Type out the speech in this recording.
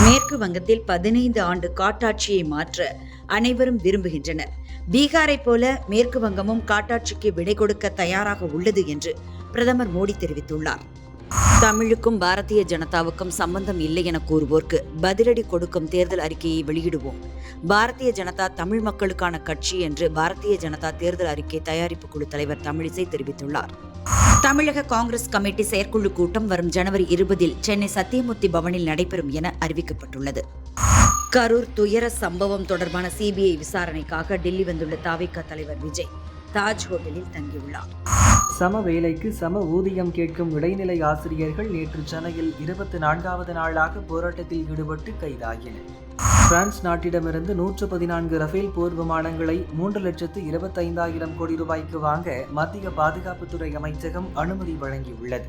மேற்கு வங்கத்தில் 15 ஆண்டு காட்டாட்சியை மாற்ற அனைவரும் விரும்புகின்றனர். பீகாரை போல மேற்கு வங்கமும் காட்டாட்சிக்கு விடை கொடுக்க தயாராக உள்ளது என்று பிரதமர் மோடி தெரிவித்துள்ளார். தமிழுக்கும் பாரதிய ஜனதாவுக்கும் சம்பந்தம் இல்லை என கூறுவோர்க்கு பதிலடி கொடுக்கும் தேர்தல் அறிக்கையை வெளியிடுவோம். பாரதிய ஜனதா தமிழ் மக்களுக்கான கட்சி என்று பாரதிய ஜனதா தேர்தல் அறிக்கை தயாரிப்பு குழு தலைவர் தமிழிசை தெரிவித்துள்ளார். தமிழக காங்கிரஸ் கமிட்டி செயற்குழு கூட்டம் வரும் ஜனவரி 20 சென்னை சத்தியமூர்த்தி பவனில் நடைபெறும் என அறிவிக்கப்பட்டுள்ளது. கரூர் துயர சம்பவம் தொடர்பான சிபிஐ விசாரணைக்காக டெல்லி வந்துள்ள தவிக தலைவர் விஜய் தாஜ் ஹோட்டலில் தங்கியுள்ளார். சம வேலைக்கு சம ஊதியம் கேட்கும் இடைநிலை ஆசிரியர்கள் நேற்று சென்னையில் 24வது நாளாக போராட்டத்தில் ஈடுபட்டு கைதாகினர். பிரான்ஸ் நாட்டிடமிருந்து 114 ரஃபேல் போர் விமானங்களை 3,25,000 கோடி ரூபாய்க்கு வாங்க மத்திய பாதுகாப்புத்துறை அமைச்சகம் அனுமதி வழங்கியுள்ளது.